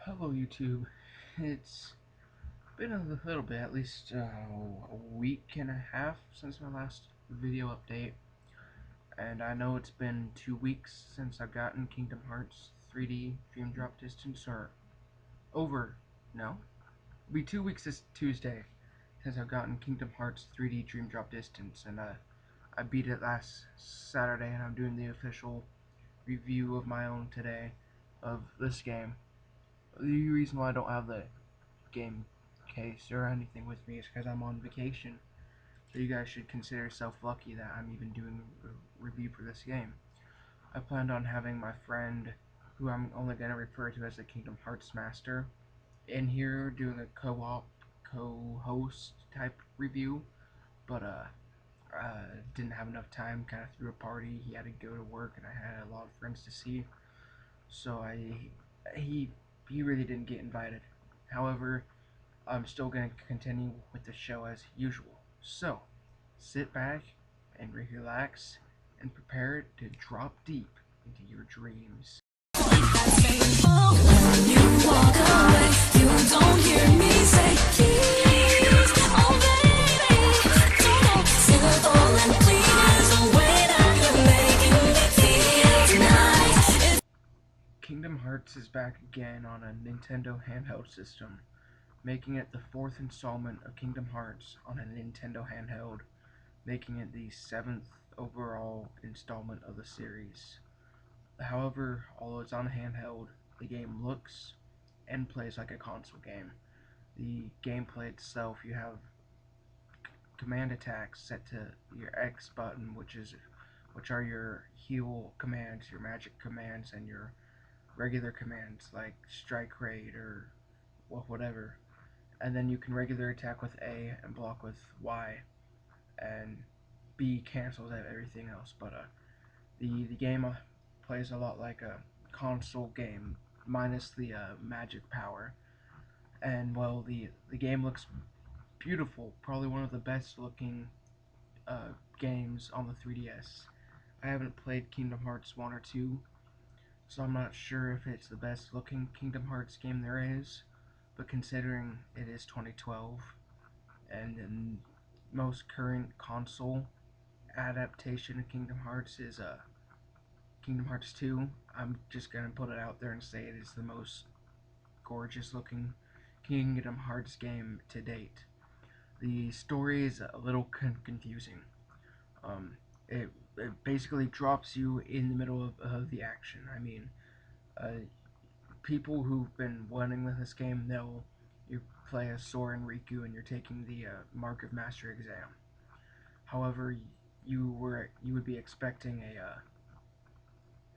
Hello YouTube. It's been a little bit, at least a week and a half since my last video update, and I know it's been 2 weeks since I've gotten Kingdom Hearts 3D Dream Drop Distance, or over, no? It'll be 2 weeks this Tuesday since I've gotten Kingdom Hearts 3D Dream Drop Distance, and I beat it last Saturday, and I'm doing the official review of my own today of this game. The reason why I don't have the game case or anything with me is because I'm on vacation. So you guys should consider yourself lucky that I'm even doing a review for this game. I planned on having my friend, who I'm only going to refer to as the Kingdom Hearts Master, in here doing a co-op, co-host type review, but didn't have enough time, kind of threw a party, he had to go to work, and I had a lot of friends to see, so he really didn't get invited. However, I'm still going to continue with the show as usual. So, sit back and relax and prepare to drop deep into your dreams. Kingdom Hearts is back again on a Nintendo handheld system, making it the fourth installment of Kingdom Hearts on a Nintendo handheld, making it the seventh overall installment of the series. However, although it's on handheld, the game looks and plays like a console game. The gameplay itself, you have command attacks set to your X button, which are your heal commands, your magic commands, and your regular commands like strike rate or whatever. And then you can regular attack with A and block with Y, and B cancels out everything else. But the game plays a lot like a console game, minus the magic power. And well, the game looks beautiful, probably one of the best looking games on the 3DS. I haven't played Kingdom Hearts 1 or 2, so I'm not sure if it's the best looking Kingdom Hearts game there is, but considering it is 2012 and the most current console adaptation of Kingdom Hearts is Kingdom Hearts 2, I'm just gonna put it out there and say it is the most gorgeous looking Kingdom Hearts game to date. The story is a little confusing. Um, it basically drops you in the middle of the action. I mean, people who've been wanting with this game know you play as Sora and Riku and you're taking the Mark of Master exam. However, you would be expecting a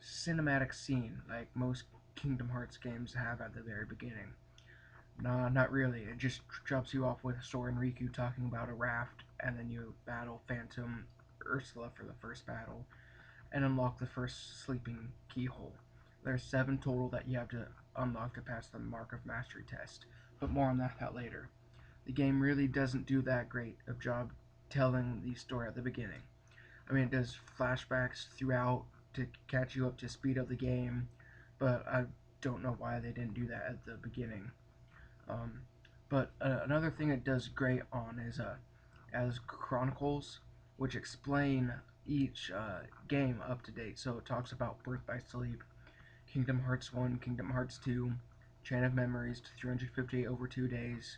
cinematic scene like most Kingdom Hearts games have at the very beginning. Nah, not really. It just drops you off with Sora and Riku talking about a raft, and then you battle Phantom Ursula for the first battle, and unlock the first sleeping keyhole. There's 7 total that you have to unlock to pass the Mark of Mastery test, but more on that later. The game really doesn't do that great of job telling the story at the beginning. I mean, it does flashbacks throughout to catch you up to speed of the game, but I don't know why they didn't do that at the beginning. But another thing it does great on is as chronicles, which explain each game up to date. So it talks about Birth by Sleep, Kingdom Hearts 1, Kingdom Hearts 2, Chain of Memories to 358 over 2 days,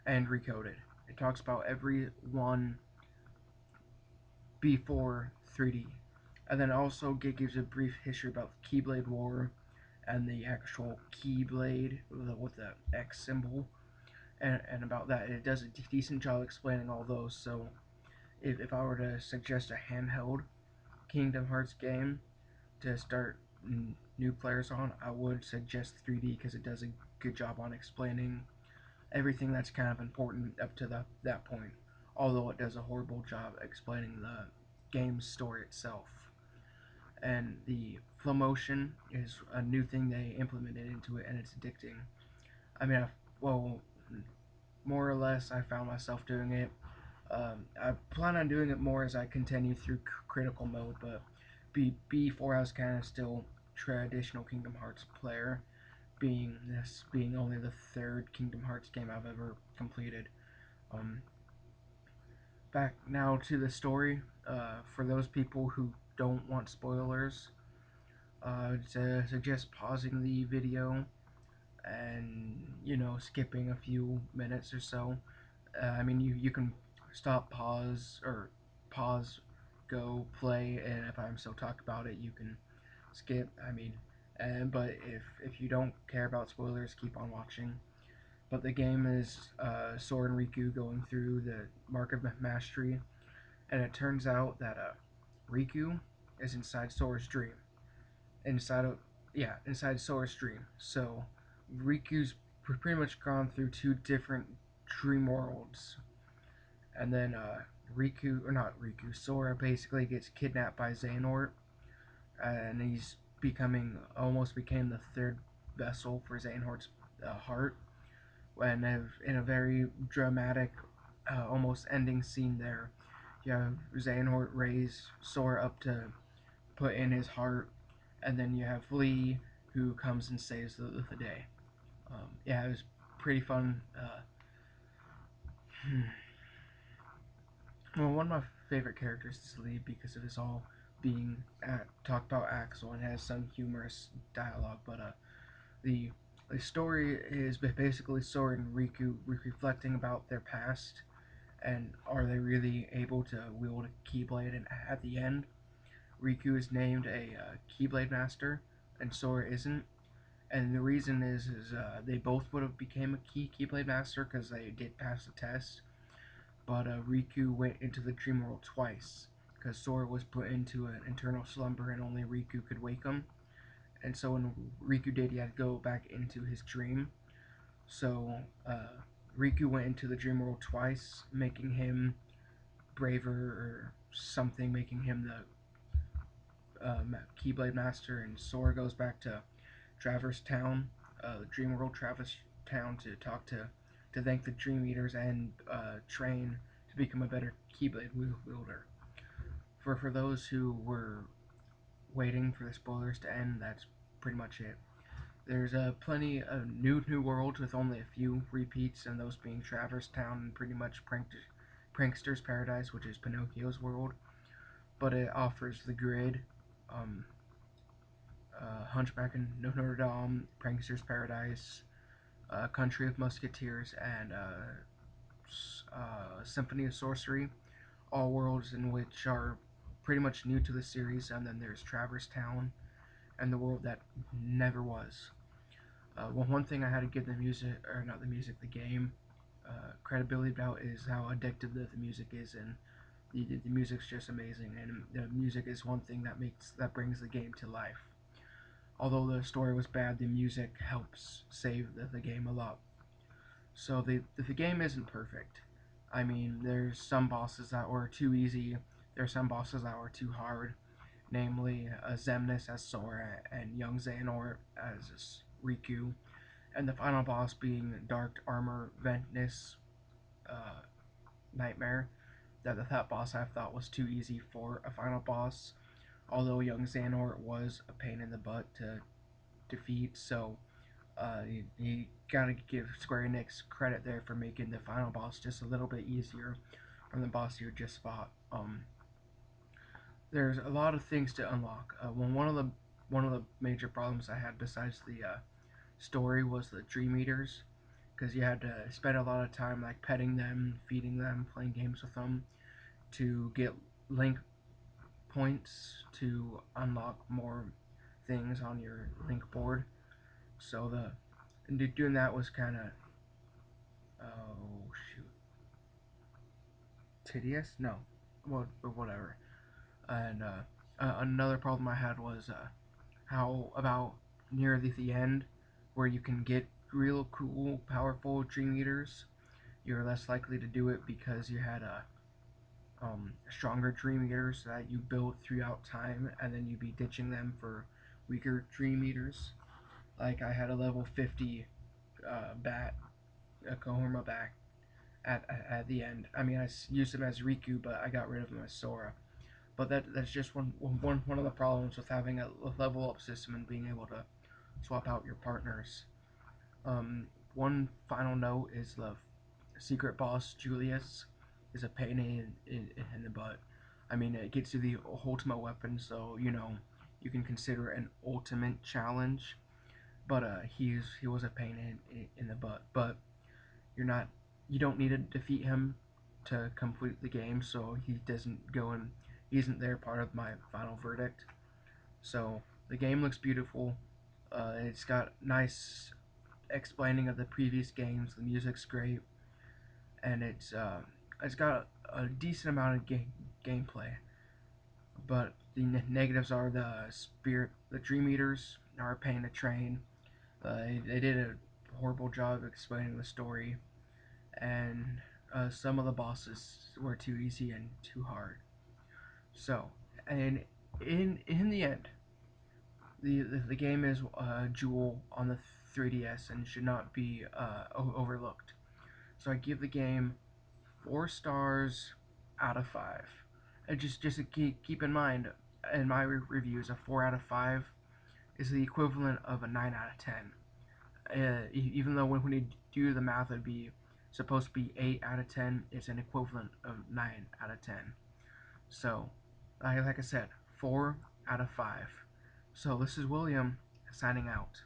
and Recoded. It talks about every one before 3D. And then also gives a brief history about the Keyblade War and the actual Keyblade with the X symbol, and about that. It does a decent job explaining all those. So if I were to suggest a handheld Kingdom Hearts game to start new players on, I would suggest 3D because it does a good job on explaining everything that's kind of important up to that point, although it does a horrible job explaining the game's story itself. And the flow motion is a new thing they implemented into it, and it's addicting. I mean, more or less, I found myself doing it. I plan on doing it more as I continue through critical mode, but before I was kind of still traditional Kingdom Hearts player. being only the third Kingdom Hearts game I've ever completed. Um, Back now to the story. For those people who don't want spoilers, I'd suggest pausing the video and skipping a few minutes or so. I mean, you can stop, pause, go, play, and if I'm still talk about it, you can skip. I mean, but if you don't care about spoilers, keep on watching. But the game is Sora and Riku going through the Mark of Mastery, and it turns out that Riku is inside Sora's dream. Inside of inside Sora's dream. So Riku's pretty much gone through two different dream worlds, and then Sora basically gets kidnapped by Xehanort, and he's almost became the third vessel for Xehanort's heart. And in a very dramatic, almost ending scene there, you have Xehanort raise Sora up to put in his heart, and then you have Lee who comes and saves the day. Yeah, it was pretty fun. Well, one of my favorite characters is Lee because of his all being talked about Axel and has some humorous dialogue. But the the story is basically Sora and Riku reflecting about their past and are they really able to wield a Keyblade. And at the end, Riku is named a Keyblade Master and Sora isn't. And the reason is they both would have became a Keyblade Master because they did pass the test, but Riku went into the dream world twice because Sora was put into an eternal slumber and only Riku could wake him. And so when Riku did, he had to go back into his dream. So Riku went into the dream world twice, making him braver or something, making him the Keyblade Master. And Sora goes back to Traverse Town, Dream World Traverse Town, to thank the Dream Eaters and train to become a better Keyblade wielder. For those who were waiting for the spoilers to end, that's pretty much it. There's plenty of new worlds with only a few repeats, and those being Traverse Town and pretty much Prankster's Paradise, which is Pinocchio's world. But it offers the grid, Hunchback in Notre Dame, Prankster's Paradise, Country of Musketeers, and Symphony of Sorcery, all worlds in which are pretty much new to the series. And then there's Traverse Town and the world that never was. Well, one thing I had to give the game, credibility about is how addictive the music is, and the music's just amazing. And the music is one thing that brings the game to life. Although the story was bad, the music helps save the game a lot. So the game isn't perfect. I mean, there's some bosses that were too easy. There's some bosses that were too hard. Namely, Xemnas as Sora and young Xehanort as Riku. And the final boss being Dark Armor Ventness Nightmare. That boss I thought was too easy for a final boss. Although young Xehanort was a pain in the butt to defeat, so you gotta give Square Enix credit there for making the final boss just a little bit easier from the boss you just fought. There's a lot of things to unlock. One of the major problems I had besides the story was the Dream Eaters, because you had to spend a lot of time like petting them, feeding them, playing games with them to get link points to unlock more things on your link board. So doing that was kind of tedious. No, well, whatever. And another problem I had was how about near the end, where you can get real cool, powerful Dream Eaters, you're less likely to do it because you had stronger Dream Eaters that you build throughout time, and then you'd be ditching them for weaker Dream Eaters. Like I had a level 50 a Kohorma bat at the end. I mean, I used him as Riku, but I got rid of him as Sora. But that's just one of the problems with having a level up system and being able to swap out your partners. One final note is the secret boss Julius is a pain in the butt. I mean, it gets you the ultimate weapon, so you can consider it an ultimate challenge. But he was a pain in the butt. But you're not you don't need to defeat him to complete the game, so he doesn't go and he isn't there part of my final verdict. So the game looks beautiful. It's got nice explaining of the previous games. The music's great, and it's got a decent amount of gameplay. But the negatives are the Dream Eaters are a pain to train. They did a horrible job explaining the story, and some of the bosses were too easy and too hard. So, and in the end, the game is a jewel on the 3DS and should not be overlooked. So I give the game 4 stars out of 5. And just to keep in mind, in my reviews, a 4 out of 5 is the equivalent of a 9 out of 10. Even though when you do the math, it'd be supposed to be 8 out of 10. It's an equivalent of 9 out of 10. So, like I said, 4 out of 5. So this is William signing out.